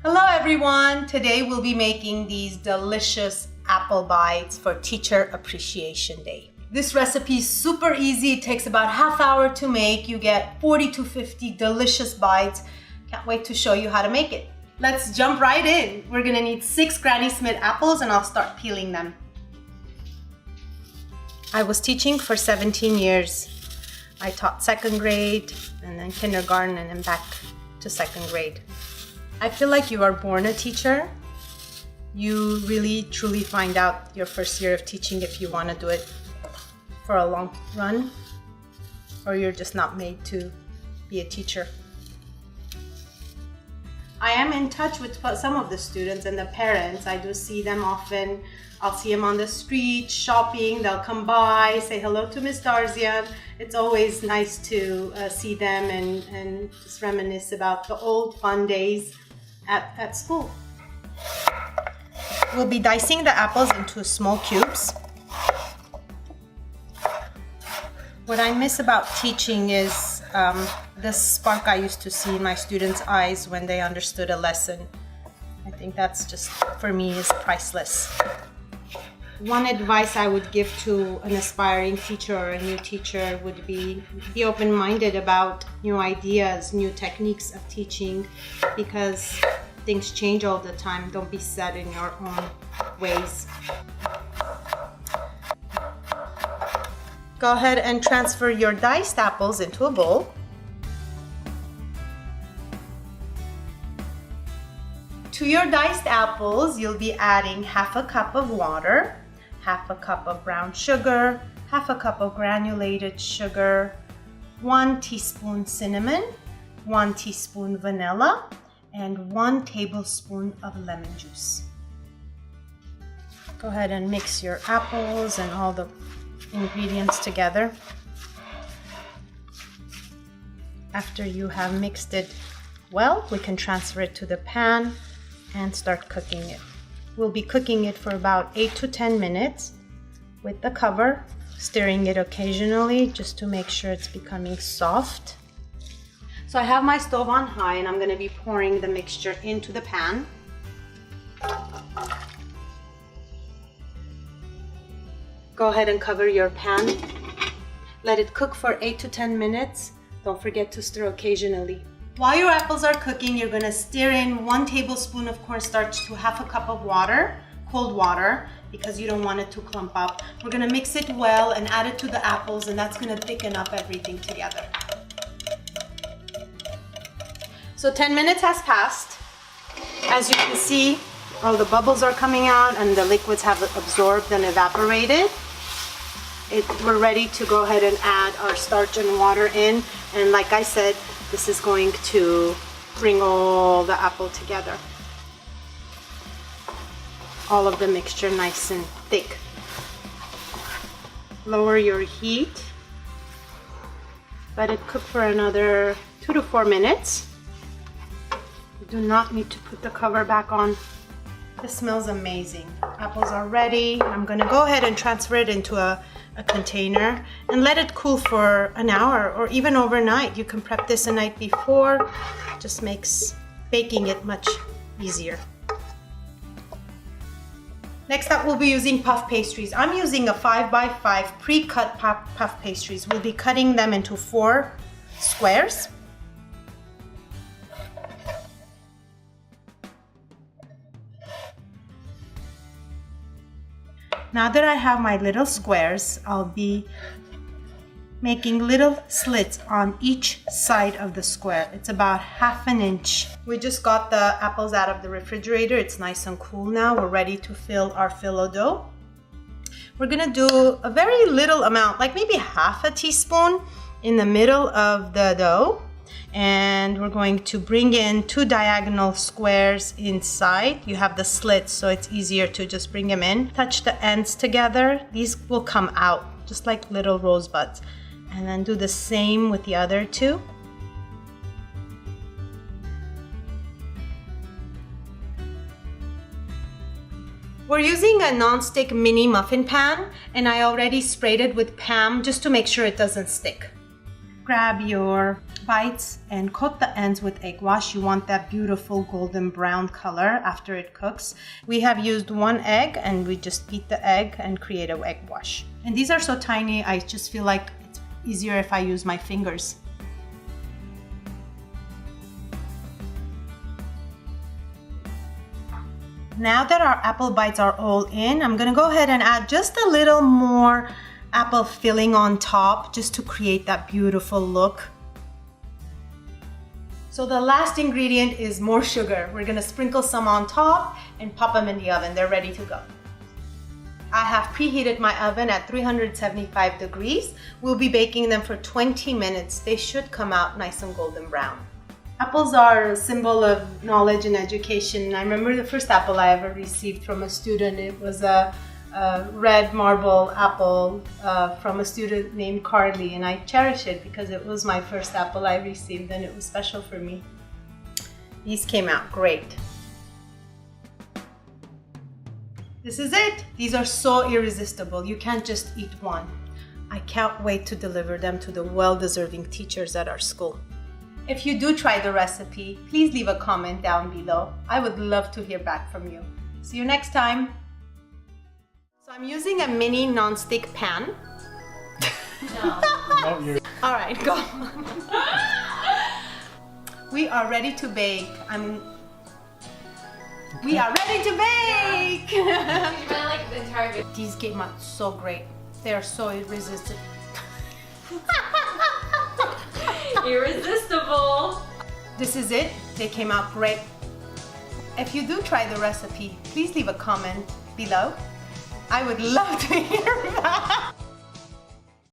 Hello everyone! Today we'll be making these delicious apple bites for Teacher Appreciation Day. This recipe is super easy. It takes about half hour to make. You get 40 to 50 delicious bites. Can't wait to show you how to make it. Let's jump right in. We're gonna need 6 Granny Smith apples and I'll start peeling them. I was teaching for 17 years. I taught 2nd grade and then kindergarten and then back to 2nd grade. I feel like you are born a teacher. You really truly find out your first year of teaching if you want to do it for a long run or you're just not made to be a teacher. I am in touch with some of the students and the parents. I do see them often. I'll see them on the street shopping. They'll come by, say hello to Miss Darzian. It's always nice to see them and just reminisce about the old fun days at school. We'll be dicing the apples into small cubes. What I miss about teaching is the spark I used to see in my students' eyes when they understood a lesson. I think that's just, for me, is priceless. One advice I would give to an aspiring teacher or a new teacher would be open-minded about new ideas, new techniques of teaching, because things change all the time. Don't be set in your own ways. Go ahead and transfer your diced apples into a bowl. To your diced apples, you'll be adding half a cup of water, half a cup of brown sugar, half a cup of granulated sugar, 1 teaspoon cinnamon, 1 teaspoon vanilla, and 1 tablespoon of lemon juice. Go ahead and mix your apples and all the ingredients together. After you have mixed it well, we can transfer it to the pan and start cooking it. We'll be cooking it for about 8 to 10 minutes with the cover, stirring it occasionally just to make sure it's becoming soft. So I have my stove on high and I'm going to be pouring the mixture into the pan. Go ahead and cover your pan. Let it cook for 8 to 10 minutes. Don't forget to stir occasionally. While your apples are cooking, you're going to stir in 1 tablespoon of cornstarch to half a cup of water, cold water, because you don't want it to clump up. We're going to mix it well and add it to the apples, and that's going to thicken up everything together. So 10 minutes has passed. As you can see, all the bubbles are coming out and the liquids have absorbed and evaporated. We're ready to go ahead and add our starch and water in, and like I said, this is going to bring all the apple together. All of the mixture nice and thick. Lower your heat. Let it cook for another 2 to 4 minutes. You do not need to put the cover back on. This smells amazing. Apples are ready. I'm gonna go ahead and transfer it into a container and let it cool for an hour or even overnight. You can prep this a night before. It just makes baking it much easier. Next up, we'll be using puff pastries. I'm using a 5x5 pre-cut puff pastries. We'll be cutting them into 4 squares. Now that I have my little squares, I'll be making little slits on each side of the square. It's about 1/2 inch. We just got the apples out of the refrigerator. It's nice and cool now. We're ready to fill our phyllo dough. We're gonna do a very little amount, like maybe 1/2 teaspoon in the middle of the dough. And we're going to bring in 2 diagonal squares inside. You have the slits, so it's easier to just bring them in. Touch the ends together. These will come out just like little rosebuds. And then do the same with the other 2. We're using a nonstick mini muffin pan, and I already sprayed it with Pam just to make sure it doesn't stick. Grab your bites and coat the ends with egg wash. You want that beautiful golden brown color after it cooks. We have used 1 egg and we just beat the egg and create an egg wash. And these are so tiny, I just feel like it's easier if I use my fingers. Now that our apple bites are all in, I'm gonna go ahead and add just a little more apple filling on top just to create that beautiful look. So the last ingredient is more sugar. We're gonna sprinkle some on top and pop them in the oven. They're ready to go. I have preheated my oven at 375 degrees. We'll be baking them for 20 minutes. They should come out nice and golden brown. Apples are a symbol of knowledge and education. I remember the first apple I ever received from a student. It was a red marble apple from a student named Carly, and I cherish it because it was my first apple I received and it was special for me. These came out great. This is it. These are so irresistible. You can't just eat one. I can't wait to deliver them to the well-deserving teachers at our school. If you do try the recipe, please leave a comment down below. I would love to hear back from you. See you next time. So I'm using a mini non-stick pan. No. All right, go. We are ready to bake. We are ready to bake. Like the Target. These came out so great. They are so irresistible. Irresistible. This is it. They came out great. If you do try the recipe, please leave a comment below. I would love to hear that.